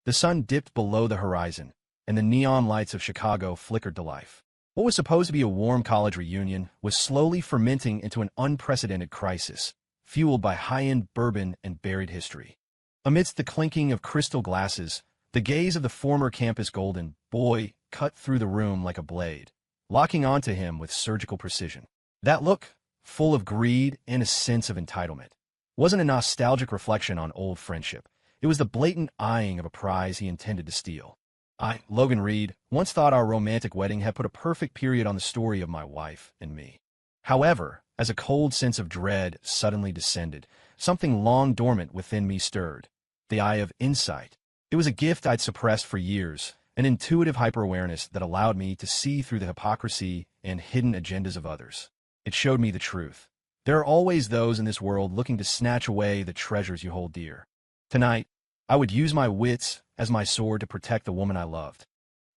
The sun dipped below the horizon, and the neon lights of Chicago flickered to life. What was supposed to be a warm college reunion was slowly fermenting into an unprecedented crisis, fueled by high-end bourbon and buried history. Amidst the clinking of crystal glasses, the gaze of the former campus golden boy cut through the room like a blade, locking onto him with surgical precision. That look, full of greed and a sense of entitlement, wasn't a nostalgic reflection on old friendship. It was the blatant eyeing of a prize he intended to steal. I, Logan Reed, once thought our romantic wedding had put a perfect period on the story of my wife and me. However, as a cold sense of dread suddenly descended, something long dormant within me stirred. The eye of insight. It was a gift I'd suppressed for years, an intuitive hyper-awareness that allowed me to see through the hypocrisy and hidden agendas of others. It showed me the truth. There are always those in this world looking to snatch away the treasures you hold dear. Tonight, I would use my wits as my sword to protect the woman I loved.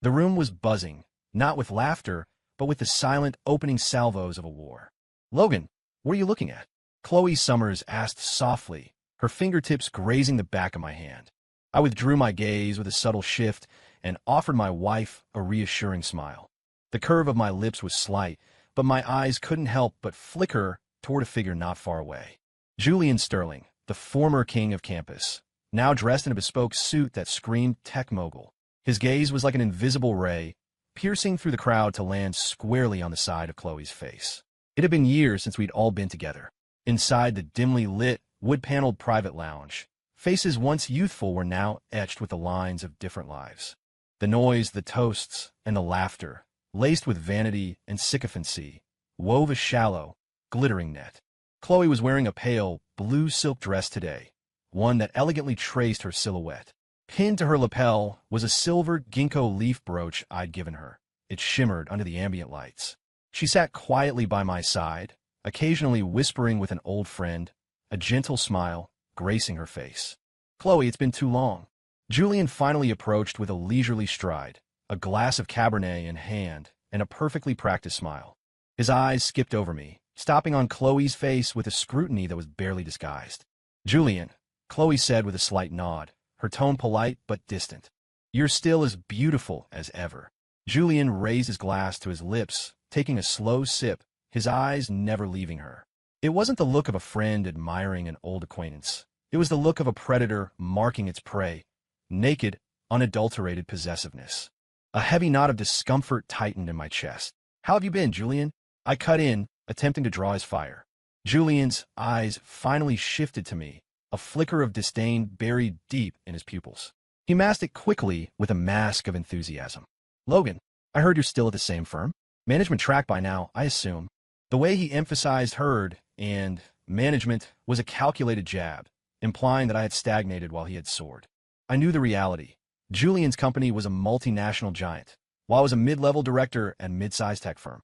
The room was buzzing, not with laughter, but with the silent opening salvos of a war. "Logan, what are you looking at?" Chloe Summers asked softly, her fingertips grazing the back of my hand. I withdrew my gaze with a subtle shift and offered my wife a reassuring smile. The curve of my lips was slight, but my eyes couldn't help but flicker toward a figure not far away. Julian Sterling, the former king of campus, now dressed in a bespoke suit that screamed tech mogul. His gaze was like an invisible ray, piercing through the crowd to land squarely on the side of Chloe's face. It had been years since we'd all been together. Inside the dimly lit, wood-paneled private lounge, faces once youthful were now etched with the lines of different lives. The noise, the toasts, and the laughter, laced with vanity and sycophancy, wove a shallow, glittering net. Chloe was wearing a pale, blue silk dress today, one that elegantly traced her silhouette. Pinned to her lapel was a silver ginkgo leaf brooch I'd given her. It shimmered under the ambient lights. She sat quietly by my side, occasionally whispering with an old friend, a gentle smile gracing her face. "Chloe, it's been too long." Julian finally approached with a leisurely stride, a glass of Cabernet in hand, and a perfectly practiced smile. His eyes skipped over me, stopping on Chloe's face with a scrutiny that was barely disguised. "Julian," Chloe said with a slight nod, her tone polite but distant. "You're still as beautiful as ever." Julian raised his glass to his lips, taking a slow sip, his eyes never leaving her. It wasn't the look of a friend admiring an old acquaintance. It was the look of a predator marking its prey, naked, unadulterated possessiveness. A heavy knot of discomfort tightened in my chest. "How have you been, Julian?" I cut in, attempting to draw his fire. Julian's eyes finally shifted to me, a flicker of disdain buried deep in his pupils. He masked it quickly with a mask of enthusiasm. "Logan, I heard you're still at the same firm. Management track by now, I assume." The way he emphasized heard and management was a calculated jab, implying that I had stagnated while he had soared. I knew the reality. Julian's company was a multinational giant, while I was a mid-level director at a mid-sized tech firm.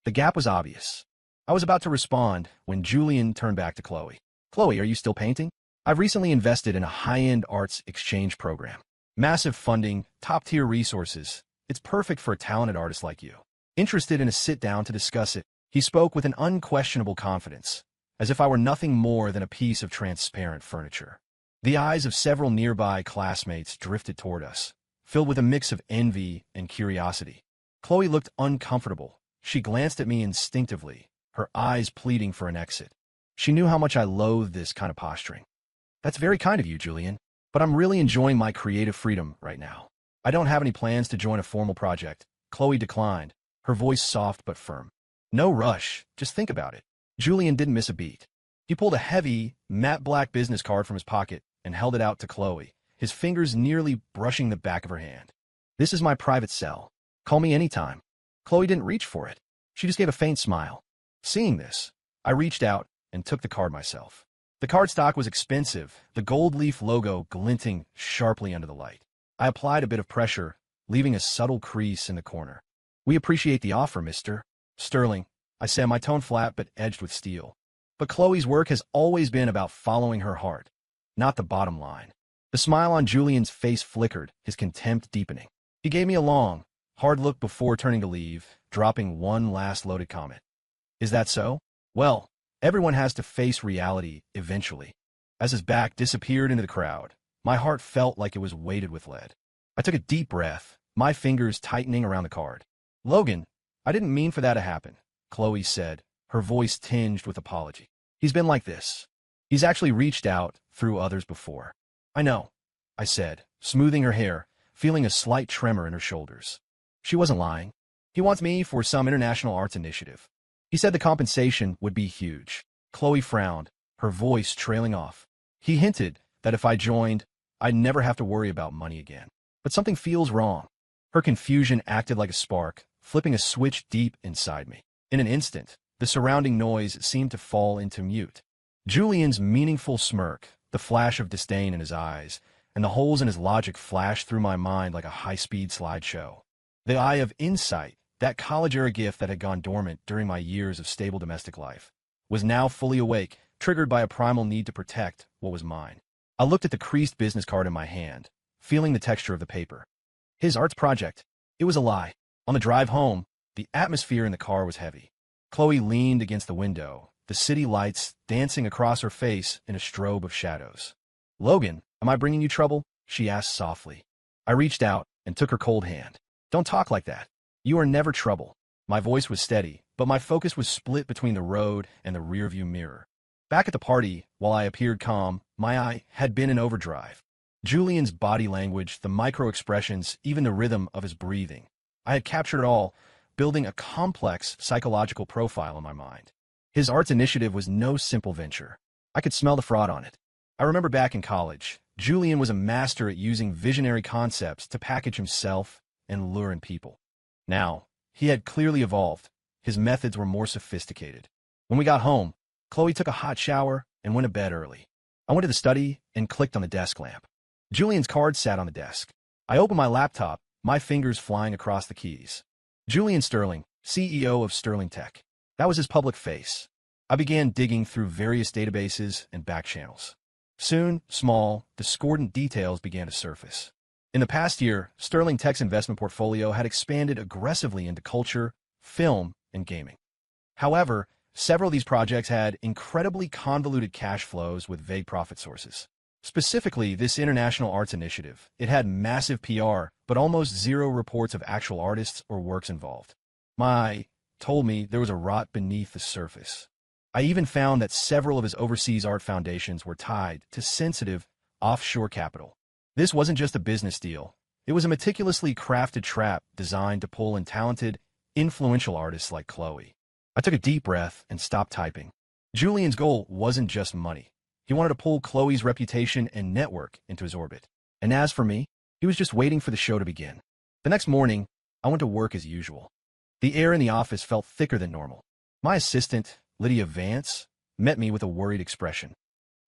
The gap was obvious. I was about to respond when Julian turned back to Chloe. "Chloe, are you still painting? I've recently invested in a high-end arts exchange program. Massive funding, top-tier resources. It's perfect for a talented artist like you. Interested in a sit-down to discuss it." He spoke with an unquestionable confidence, as if I were nothing more than a piece of transparent furniture. The eyes of several nearby classmates drifted toward us, filled with a mix of envy and curiosity. Chloe looked uncomfortable. She glanced at me instinctively, her eyes pleading for an exit. She knew how much I loathed this kind of posturing. "That's very kind of you, Julian, but I'm really enjoying my creative freedom right now. I don't have any plans to join a formal project." Chloe declined, her voice soft but firm. "No rush, just think about it." Julian didn't miss a beat. He pulled a heavy, matte black business card from his pocket and held it out to Chloe, his fingers nearly brushing the back of her hand. "This is my private cell. Call me anytime." Chloe didn't reach for it. She just gave a faint smile. Seeing this, I reached out and took the card myself. The cardstock was expensive, the gold leaf logo glinting sharply under the light. I applied a bit of pressure, leaving a subtle crease in the corner. "We appreciate the offer, Mr. Sterling," I said, my tone flat but edged with steel. But Chloe's work has always been about following her heart, not the bottom line. The smile on Julian's face flickered, his contempt deepening. He gave me a long, hard look before turning to leave, dropping one last loaded comment. "Is that so? Well, everyone has to face reality eventually." As his back disappeared into the crowd, My heart felt like it was weighted with lead. I took a deep breath, my fingers tightening around the card. "Logan, I didn't mean for that to happen," Chloe said, her voice tinged with apology. "He's been like this. He's actually reached out through others before." "I know," I said, smoothing her hair, feeling a slight tremor in her shoulders. She wasn't lying. "He wants me for some international arts initiative. He said the compensation would be huge." Chloe frowned, her voice trailing off. "He hinted that if I joined, I'd never have to worry about money again. But something feels wrong." Her confusion acted like a spark, flipping a switch deep inside me. In an instant, the surrounding noise seemed to fall into mute. Julian's meaningful smirk, the flash of disdain in his eyes, and the holes in his logic flashed through my mind like a high-speed slideshow. The eye of insight, that college-era gift that had gone dormant during my years of stable domestic life, was now fully awake, triggered by a primal need to protect what was mine. I looked at the creased business card in my hand, feeling the texture of the paper. His arts project. It was a lie. On the drive home, the atmosphere in the car was heavy. Chloe leaned against the window, the city lights dancing across her face in a strobe of shadows. "Logan, am I bringing you trouble?" she asked softly. I reached out and took her cold hand. "Don't talk like that. You are never trouble." My voice was steady, but my focus was split between the road and the rearview mirror. Back at the party, while I appeared calm, my eye had been in overdrive. Julian's body language, the micro-expressions, even the rhythm of his breathing. I had captured it all, building a complex psychological profile in my mind. His arts initiative was no simple venture. I could smell the fraud on it. I remember back in college, Julian was a master at using visionary concepts to package himself and lure in people. Now, he had clearly evolved. His methods were more sophisticated. When we got home, Chloe took a hot shower and went to bed early. I went to the study and clicked on the desk lamp. Julian's card sat on the desk. I opened my laptop, my fingers flying across the keys. Julian Sterling, CEO of Sterling Tech. That was his public face. I began digging through various databases and back channels. Soon, small, discordant details began to surface. In the past year, Sterling Tech's investment portfolio had expanded aggressively into culture, film, and gaming. However, several of these projects had incredibly convoluted cash flows with vague profit sources. Specifically, this international arts initiative, it had massive PR, but almost zero reports of actual artists or works involved. My told me there was a rot beneath the surface. I even found that several of his overseas art foundations were tied to sensitive, offshore capital. This wasn't just a business deal. It was a meticulously crafted trap designed to pull in talented, influential artists like Chloe. I took a deep breath and stopped typing. Julian's goal wasn't just money. He wanted to pull Chloe's reputation and network into his orbit. And as for me, he was just waiting for the show to begin. The next morning, I went to work as usual. The air in the office felt thicker than normal. My assistant, Lydia Vance, met me with a worried expression.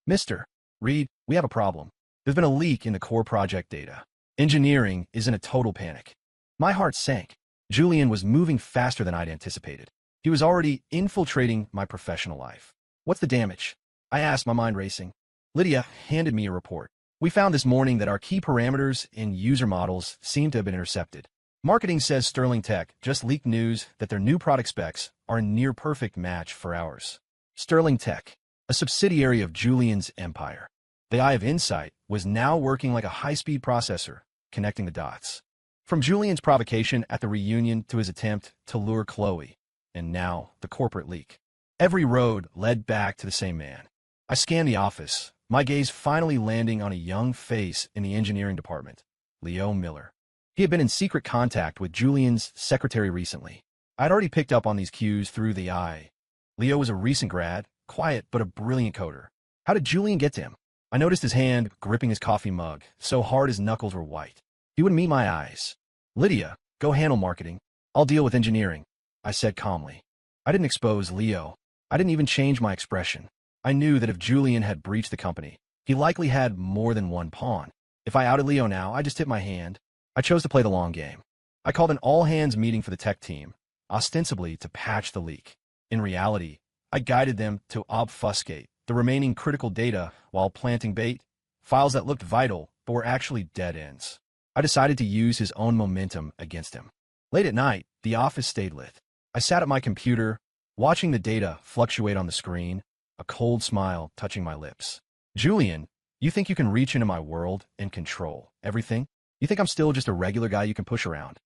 "Mr. Reed, we have a problem. There's been a leak in the core project data. Engineering is in a total panic." My heart sank. Julian was moving faster than I'd anticipated. He was already infiltrating my professional life. "What's the damage?" I asked, my mind racing. Lydia handed me a report. "We found this morning that our key parameters in user models seem to have been intercepted. Marketing says Sterling Tech just leaked news that their new product specs are a near-perfect match for ours." Sterling Tech, a subsidiary of Julian's empire. The eye of insight was now working like a high-speed processor, connecting the dots. From Julian's provocation at the reunion to his attempt to lure Chloe, and now the corporate leak. Every road led back to the same man. I scanned the office, my gaze finally landing on a young face in the engineering department, Leo Miller. He had been in secret contact with Julian's secretary recently. I'd already picked up on these cues through the eye. Leo was a recent grad, quiet but a brilliant coder. How did Julian get to him? I noticed his hand gripping his coffee mug, so hard his knuckles were white. He wouldn't meet my eyes. "Lydia, go handle marketing. I'll deal with engineering," I said calmly. I didn't expose Leo. I didn't even change my expression. I knew that if Julian had breached the company, he likely had more than one pawn. If I outed Leo now, I just tipped my hand. I chose to play the long game. I called an all-hands meeting for the tech team, ostensibly to patch the leak. In reality, I guided them to obfuscate the remaining critical data while planting bait, files that looked vital but were actually dead ends. I decided to use his own momentum against him. Late at night, the office stayed lit. I sat at my computer, watching the data fluctuate on the screen, a cold smile touching my lips. Julian, You think you can reach into my world and control everything? You think I'm still just a regular guy you can push around?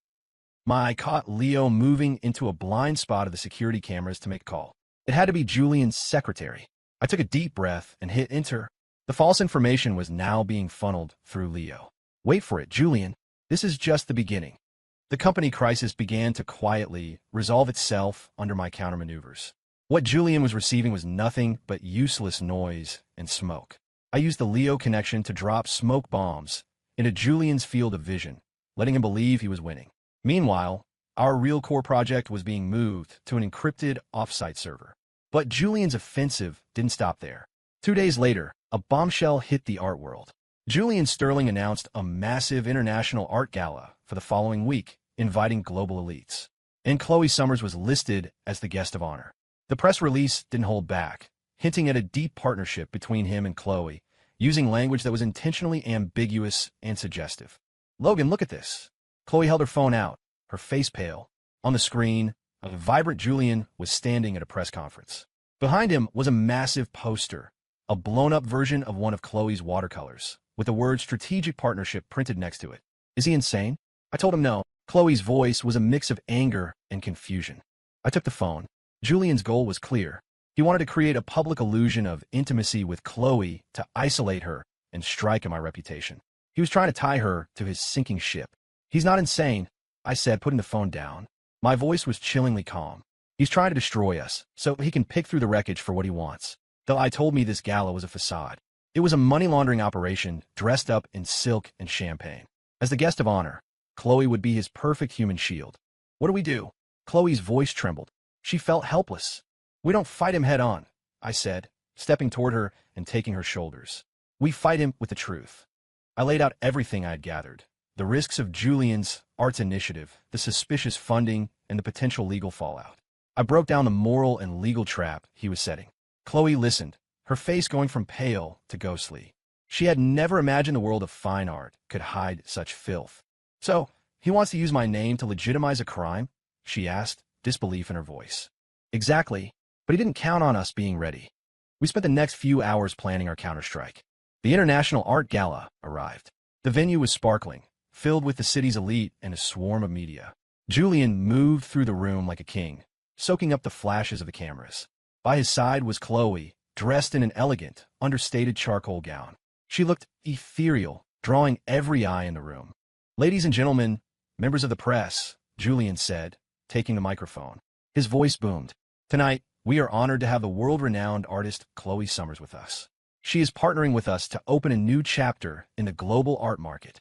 I caught Leo moving into a blind spot of the security cameras to make a call. It had to be Julian's secretary. I took a deep breath and hit enter. The false information was now being funneled through Leo. Wait for it, Julian. This is just the beginning. The company crisis began to quietly resolve itself under my countermaneuvers. What Julian was receiving was nothing but useless noise and smoke. I used the Leo connection to drop smoke bombs into Julian's field of vision, letting him believe he was winning. Meanwhile, our real core project was being moved to an encrypted offsite server. But Julian's offensive didn't stop there. 2 days later, a bombshell hit the art world. Julian Sterling announced a massive international art gala for the following week, inviting global elites. And Chloe Summers was listed as the guest of honor. The press release didn't hold back, hinting at a deep partnership between him and Chloe, using language that was intentionally ambiguous and suggestive. Logan, look at this. Chloe held her phone out, her face pale. On the screen, a vibrant Julian was standing at a press conference. Behind him was a massive poster, a blown-up version of one of Chloe's watercolors, with the word strategic partnership printed next to it. Is he insane? I told him no. Chloe's voice was a mix of anger and confusion. I took the phone. Julian's goal was clear. He wanted to create a public illusion of intimacy with Chloe to isolate her and strike at my reputation. He was trying to tie her to his sinking ship. He's not insane, I said, putting the phone down. My voice was chillingly calm. He's trying to destroy us, so he can pick through the wreckage for what he wants. Though I told me this gala was a facade. It was a money laundering operation dressed up in silk and champagne. As the guest of honor, Chloe would be his perfect human shield. What do we do? Chloe's voice trembled. She felt helpless. We don't fight him head on, I said, stepping toward her and taking her shoulders. We fight him with the truth. I laid out everything I had gathered. The risks of Julian's arts initiative, the suspicious funding, and the potential legal fallout. I broke down the moral and legal trap he was setting. Chloe listened, her face going from pale to ghostly. She had never imagined the world of fine art could hide such filth. So, he wants to use my name to legitimize a crime? She asked, disbelief in her voice. Exactly, but he didn't count on us being ready. We spent the next few hours planning our counterstrike. The International Art Gala arrived. The venue was sparkling, filled with the city's elite and a swarm of media. Julian moved through the room like a king, soaking up the flashes of the cameras. By his side was Chloe, dressed in an elegant, understated charcoal gown. She looked ethereal, drawing every eye in the room. Ladies and gentlemen, members of the press, Julian said, taking the microphone. His voice boomed. Tonight, we are honored to have the world-renowned artist Chloe Summers with us. She is partnering with us to open a new chapter in the global art market.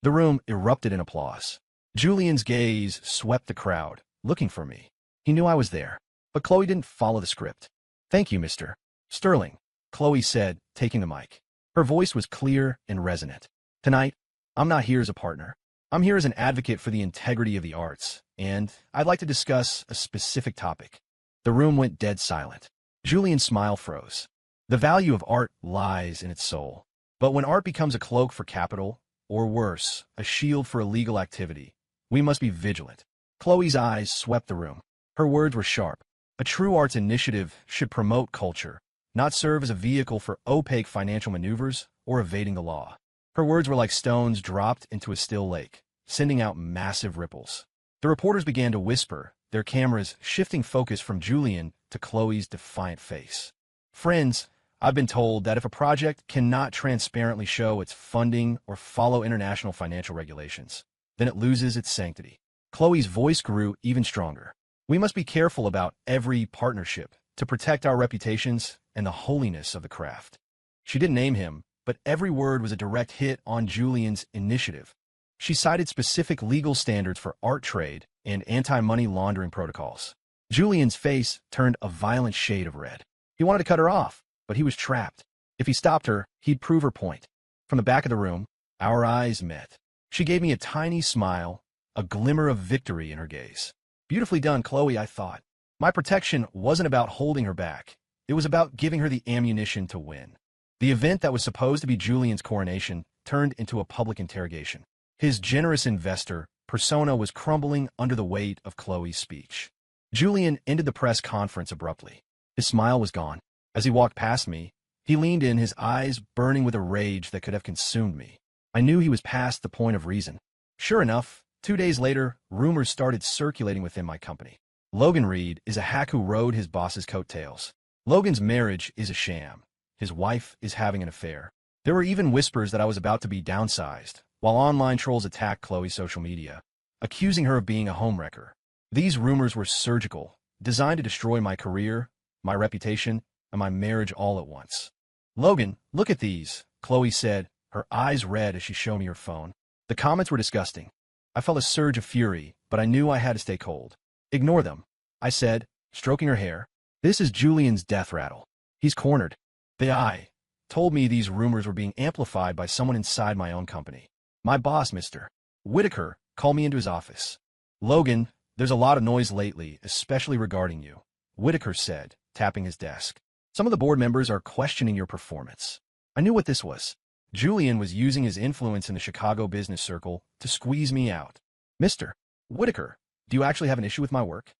The room erupted in applause. Julian's gaze swept the crowd, looking for me. He knew I was there, but Chloe didn't follow the script. Thank you, Mr. Sterling, Chloe said, taking the mic. Her voice was clear and resonant. Tonight, I'm not here as a partner. I'm here as an advocate for the integrity of the arts, and I'd like to discuss a specific topic. The room went dead silent. Julian's smile froze. The value of art lies in its soul. But when art becomes a cloak for capital, or worse, a shield for illegal activity, we must be vigilant. Chloe's eyes swept the room. Her words were sharp. A true arts initiative should promote culture, not serve as a vehicle for opaque financial maneuvers or evading the law. Her words were like stones dropped into a still lake, sending out massive ripples. The reporters began to whisper, their cameras shifting focus from Julian to Chloe's defiant face. Friends, I've been told that if a project cannot transparently show its funding or follow international financial regulations, then it loses its sanctity. Chloe's voice grew even stronger. We must be careful about every partnership to protect our reputations and the holiness of the craft. She didn't name him, but every word was a direct hit on Julian's initiative. She cited specific legal standards for art trade and anti-money laundering protocols. Julian's face turned a violent shade of red. He wanted to cut her off, but he was trapped. If he stopped her, he'd prove her point. From the back of the room, our eyes met. She gave me a tiny smile, a glimmer of victory in her gaze. Beautifully done, Chloe, I thought. My protection wasn't about holding her back. It was about giving her the ammunition to win. The event that was supposed to be Julian's coronation turned into a public interrogation. His generous investor persona was crumbling under the weight of Chloe's speech. Julian ended the press conference abruptly. His smile was gone. As he walked past me, He leaned in, his eyes burning with a rage that could have consumed me. I knew he was past the point of reason. Sure enough, 2 days later, rumors started circulating within my company. Logan Reed is a hack who rode his boss's coattails. Logan's marriage is a sham. His wife is having an affair. There were even whispers that I was about to be downsized, while online trolls attacked Chloe's social media, accusing her of being a homewrecker. These rumors were surgical, designed to destroy my career, my reputation, and my marriage all at once. "Logan, look at these," Chloe said, her eyes red as she showed me her phone. The comments were disgusting. I felt a surge of fury, but I knew I had to stay cold. "Ignore them," I said, stroking her hair. "This is Julian's death rattle. He's cornered." The eye told me these rumors were being amplified by someone inside my own company. My boss, Mr. Whitaker, called me into his office. "Logan, there's a lot of noise lately, especially regarding you," Whitaker said, tapping his desk. "Some of the board members are questioning your performance." I knew what this was. Julian was using his influence in the Chicago business circle to squeeze me out. "Mr. Whitaker, do you actually have an issue with my work?"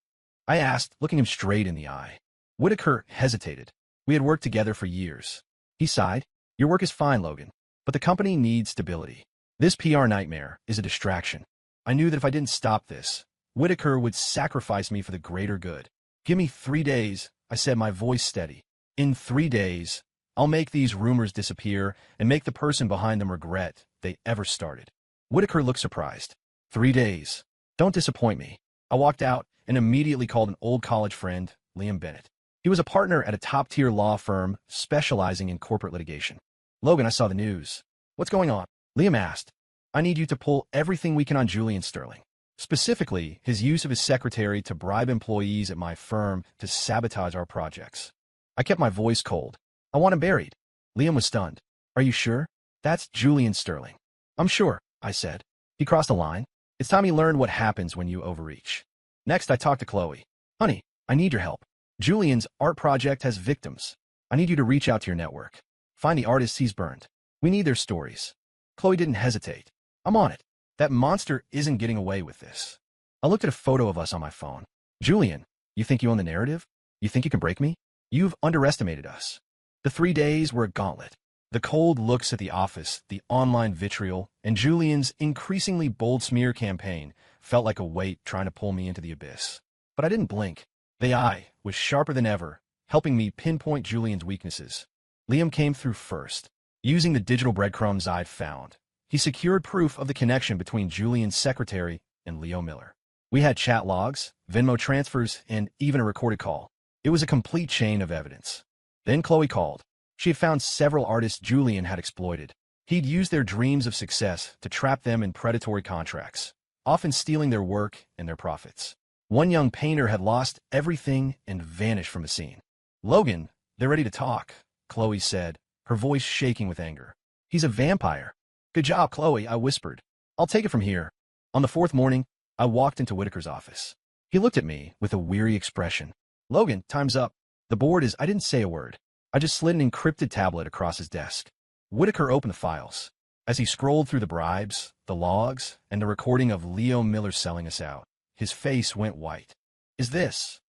I asked, looking him straight in the eye. Whitaker hesitated. We had worked together for years. He sighed. "Your work is fine, Logan, but the company needs stability. This PR nightmare is a distraction." I knew that if I didn't stop this, Whitaker would sacrifice me for the greater good. "Give me 3 days," I said, my voice steady. "In 3 days, I'll make these rumors disappear and make the person behind them regret they ever started." Whitaker looked surprised. 3 days. Don't disappoint me." I walked out and immediately called an old college friend, Liam Bennett. He was a partner at a top-tier law firm specializing in corporate litigation. "Logan, I saw the news. What's going on?" Liam asked. "I need you to pull everything we can on Julian Sterling. Specifically, his use of his secretary to bribe employees at my firm to sabotage our projects." I kept my voice cold. "I want him buried." Liam was stunned. "Are you sure? That's Julian Sterling." "I'm sure," I said. "He crossed the line. It's time he learned what happens when you overreach." Next, I talked to Chloe. "Honey, I need your help. Julian's art project has victims. I need you to reach out to your network. Find the artists he's burned. We need their stories." Chloe didn't hesitate. "I'm on it. That monster isn't getting away with this." I looked at a photo of us on my phone. "Julian, you think you own the narrative? You think you can break me? You've underestimated us." The 3 days were a gauntlet. The cold looks at the office, the online vitriol, and Julian's increasingly bold smear campaign felt like a weight trying to pull me into the abyss. But I didn't blink. The eye was sharper than ever, helping me pinpoint Julian's weaknesses. Liam came through first. Using the digital breadcrumbs I'd found, he secured proof of the connection between Julian's secretary and Leo Miller. We had chat logs, Venmo transfers, and even a recorded call. It was a complete chain of evidence. Then Chloe called. She had found several artists Julian had exploited. He'd used their dreams of success to trap them in predatory contracts, often stealing their work and their profits. One young painter had lost everything and vanished from the scene. "Logan, they're ready to talk," Chloe said, her voice shaking with anger. "He's a vampire." "Good job, Chloe," I whispered. "I'll take it from here." On the 4th morning, I walked into Whitaker's office. He looked at me with a weary expression. "Logan, time's up. The board is—" I didn't say a word. I just slid an encrypted tablet across his desk. Whitaker opened the files. As he scrolled through the bribes, the logs, and the recording of Leo Miller selling us out, his face went white. Is this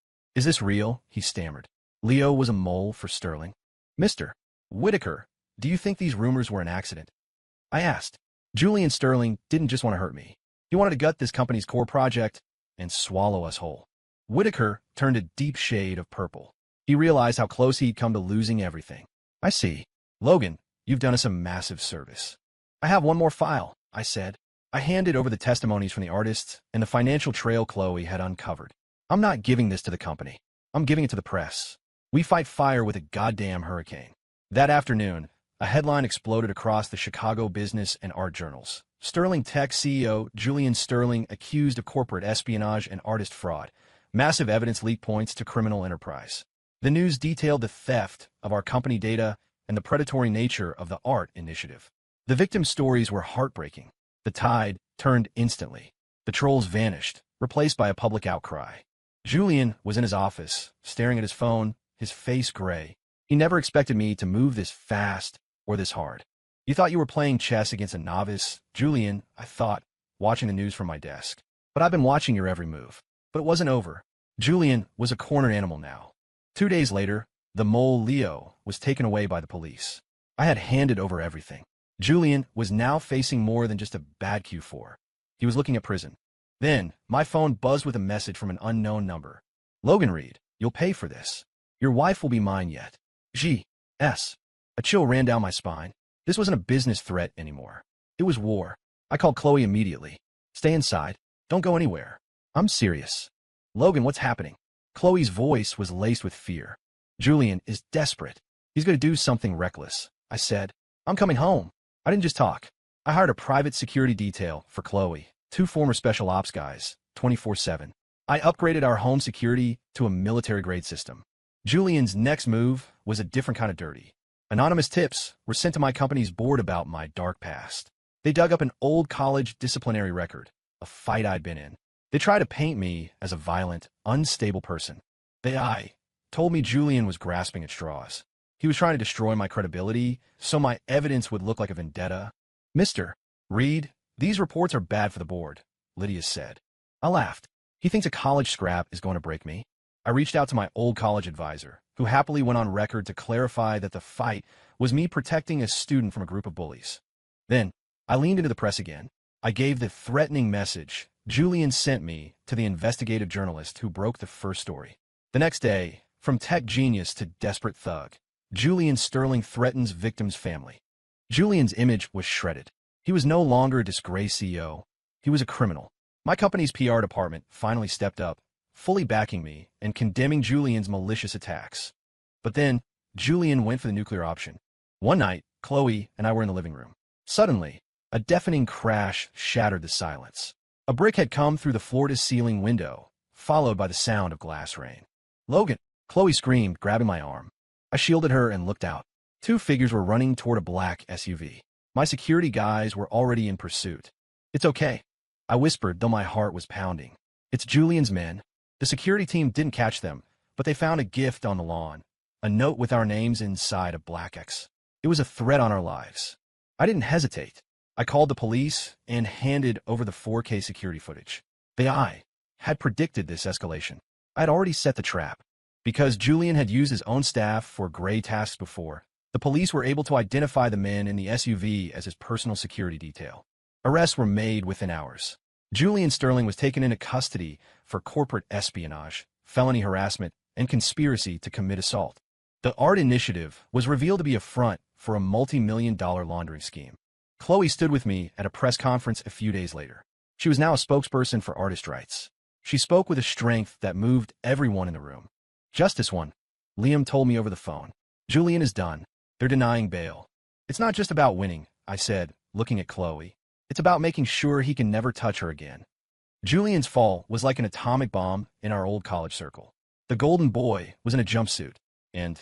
real?" he stammered. "Leo was a mole for Sterling." "Mr. Whitaker, do you think these rumors were an accident?" I asked. "Julian Sterling didn't just want to hurt me. He wanted to gut this company's core project and swallow us whole." Whitaker turned a deep shade of purple. He realized how close he'd come to losing everything. "I see. Logan, you've done us a massive service." "I have one more file," I said. I handed over the testimonies from the artists and the financial trail Chloe had uncovered. "I'm not giving this to the company. I'm giving it to the press. We fight fire with a goddamn hurricane." That afternoon, a headline exploded across the Chicago business and art journals. Sterling Tech CEO Julian Sterling accused of corporate espionage and artist fraud. Massive evidence leak points to criminal enterprise. The news detailed the theft of our company data and the predatory nature of the art initiative. The victims' stories were heartbreaking. The tide turned instantly. The trolls vanished, replaced by a public outcry. Julian was in his office, staring at his phone, his face gray. He never expected me to move this fast or this hard. "You thought you were playing chess against a novice, Julian," I thought, watching the news from my desk. "But I've been watching your every move." But it wasn't over. Julian was a cornered animal now. 2 days later, The mole Leo was taken away by the police. I had handed over everything. Julian was now facing more than just a bad Q4. He was looking at prison. Then, my phone buzzed with a message from an unknown number. Logan Reed, you'll pay for this. Your wife will be mine yet. G.S. A chill ran down my spine. This wasn't a business threat anymore. It was war. I called Chloe immediately. Stay inside. Don't go anywhere. I'm serious. Logan, what's happening? Chloe's voice was laced with fear. Julian is desperate. He's going to do something reckless. I said, I'm coming home. I didn't just talk. I hired a private security detail for Chloe, 2 former special ops guys, 24/7. I upgraded our home security to a military-grade system. Julian's next move was a different kind of dirty. Anonymous tips were sent to my company's board about my dark past. They dug up an old college disciplinary record, a fight I'd been in. They tried to paint me as a violent, unstable person. They told me Julian was grasping at straws. He was trying to destroy my credibility, so my evidence would look like a vendetta. Mr. Reed, these reports are bad for the board, Lydia said. I laughed. He thinks a college scrap is going to break me. I reached out to my old college advisor, who happily went on record to clarify that the fight was me protecting a student from a group of bullies. Then, I leaned into the press again. I gave the threatening message Julian sent me to the investigative journalist who broke the first story. The next day, from tech genius to desperate thug, Julian Sterling threatens victim's family. Julian's image was shredded. He was no longer a disgraced CEO. He was a criminal. My company's PR department finally stepped up, fully backing me and condemning Julian's malicious attacks. But then, Julian went for the nuclear option. One night, Chloe and I were in the living room. Suddenly, a deafening crash shattered the silence. A brick had come through the floor-to-ceiling window, followed by the sound of glass rain. Logan, Chloe screamed, grabbing my arm. I shielded her and looked out. 2 figures were running toward a black SUV. My security guys were already in pursuit. It's okay, I whispered, though my heart was pounding. It's Julian's men. The security team didn't catch them, but they found a gift on the lawn, a note with our names inside a black X. It was a threat on our lives. I didn't hesitate. I called the police and handed over the 4K security footage. I had predicted this escalation. I had already set the trap. Because Julian had used his own staff for gray tasks before, the police were able to identify the men in the SUV as his personal security detail. Arrests were made within hours. Julian Sterling was taken into custody for corporate espionage, felony harassment, and conspiracy to commit assault. The art initiative was revealed to be a front for a multi-million-dollar laundering scheme. Chloe stood with me at a press conference a few days later. She was now a spokesperson for artist rights. She spoke with a strength that moved everyone in the room. Justice won. Liam told me over the phone. Julian is done. They're denying bail. It's not just about winning, I said, looking at Chloe. It's about making sure he can never touch her again. Julian's fall was like an atomic bomb in our old college circle. The golden boy was in a jumpsuit, and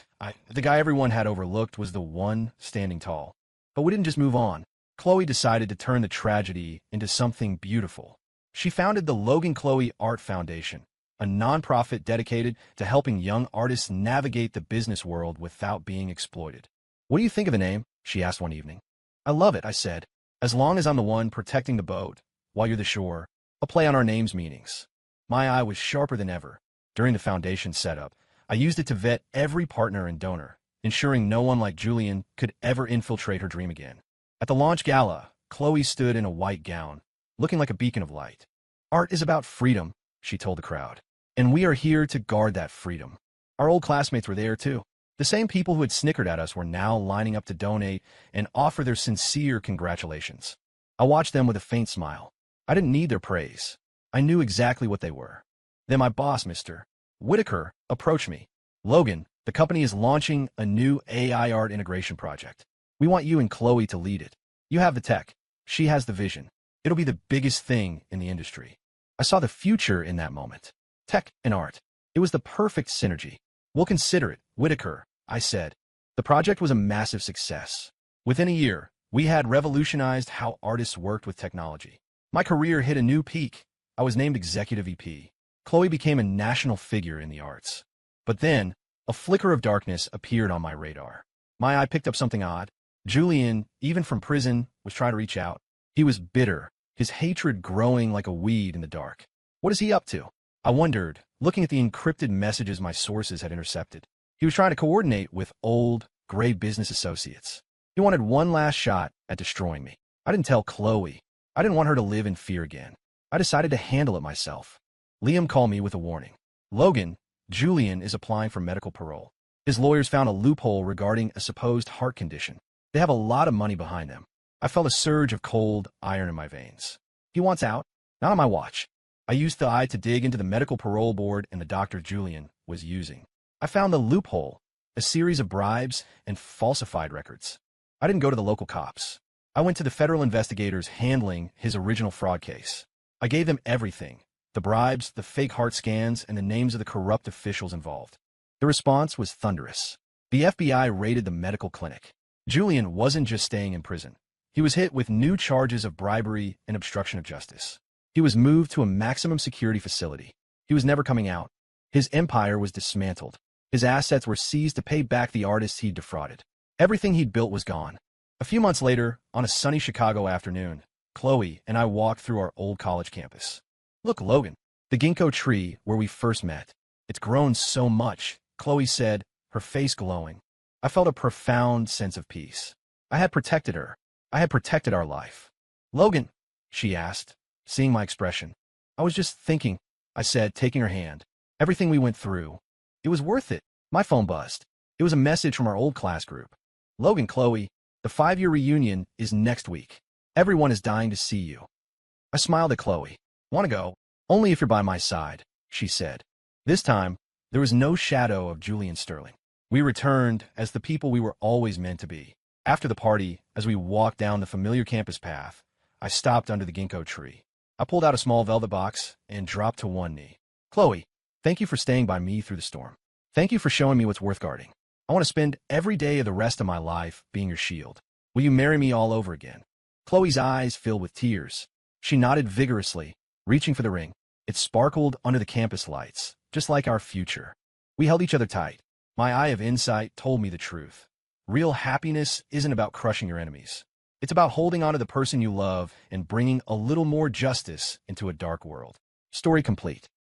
the guy everyone had overlooked was the one standing tall. But we didn't just move on. Chloe decided to turn the tragedy into something beautiful. She founded the Logan Chloe Art Foundation, a nonprofit dedicated to helping young artists navigate the business world without being exploited. What do you think of the name? She asked one evening. I love it, I said. As long as I'm the one protecting the boat, while you're the shore, a play on our names' meanings. My eye was sharper than ever. During the foundation setup, I used it to vet every partner and donor, ensuring no one like Julian could ever infiltrate her dream again. At the launch gala, Chloe stood in a white gown, looking like a beacon of light. Art is about freedom, she told the crowd. And we are here to guard that freedom. Our old classmates were there too. The same people who had snickered at us were now lining up to donate and offer their sincere congratulations. I watched them with a faint smile. I didn't need their praise. I knew exactly what they were. Then my boss, Mr. Whitaker, approached me. Logan, the company is launching a new AI art integration project. We want you and Chloe to lead it. You have the tech. She has the vision. It'll be the biggest thing in the industry. I saw the future in that moment. Tech and art. It was the perfect synergy. We'll consider it, Whitaker, I said. The project was a massive success. Within a year, we had revolutionized how artists worked with technology. My career hit a new peak. I was named Executive VP. Chloe became a national figure in the arts. But then, a flicker of darkness appeared on my radar. My eye picked up something odd. Julian, even from prison, was trying to reach out. He was bitter, his hatred growing like a weed in the dark. What is he up to? I wondered, looking at the encrypted messages my sources had intercepted. He was trying to coordinate with old, gray business associates. He wanted one last shot at destroying me. I didn't tell Chloe. I didn't want her to live in fear again. I decided to handle it myself. Liam called me with a warning. Logan, Julian is applying for medical parole. His lawyers found a loophole regarding a supposed heart condition. They have a lot of money behind them. I felt a surge of cold iron in my veins. He wants out? Not on my watch. I used the eye to dig into the medical parole board and the doctor Julian was using. I found the loophole, a series of bribes and falsified records. I didn't go to the local cops. I went to the federal investigators handling his original fraud case. I gave them everything, the bribes, the fake heart scans, and the names of the corrupt officials involved. The response was thunderous. The FBI raided the medical clinic. Julian wasn't just staying in prison. He was hit with new charges of bribery and obstruction of justice. He was moved to a maximum security facility. He was never coming out. His empire was dismantled. His assets were seized to pay back the artists he'd defrauded. Everything he'd built was gone. A few months later, on a sunny Chicago afternoon, Chloe and I walked through our old college campus. Look, Logan, the ginkgo tree where we first met. It's grown so much, Chloe said, her face glowing. I felt a profound sense of peace. I had protected her. I had protected our life. Logan, she asked, seeing my expression. I was just thinking, I said, taking her hand. Everything we went through. It was worth it. My phone buzzed. It was a message from our old class group. Logan, Chloe, the 5-year reunion is next week. Everyone is dying to see you. I smiled at Chloe. Want to go? Only if you're by my side, she said. This time, there was no shadow of Julian Sterling. We returned as the people we were always meant to be. After the party, as we walked down the familiar campus path, I stopped under the ginkgo tree. I pulled out a small velvet box and dropped to one knee. Chloe, thank you for staying by me through the storm. Thank you for showing me what's worth guarding. I want to spend every day of the rest of my life being your shield. Will you marry me all over again? Chloe's eyes filled with tears. She nodded vigorously, reaching for the ring. It sparkled under the campus lights, just like our future. We held each other tight. My eye of insight told me the truth. Real happiness isn't about crushing your enemies. It's about holding on to the person you love and bringing a little more justice into a dark world. Story complete.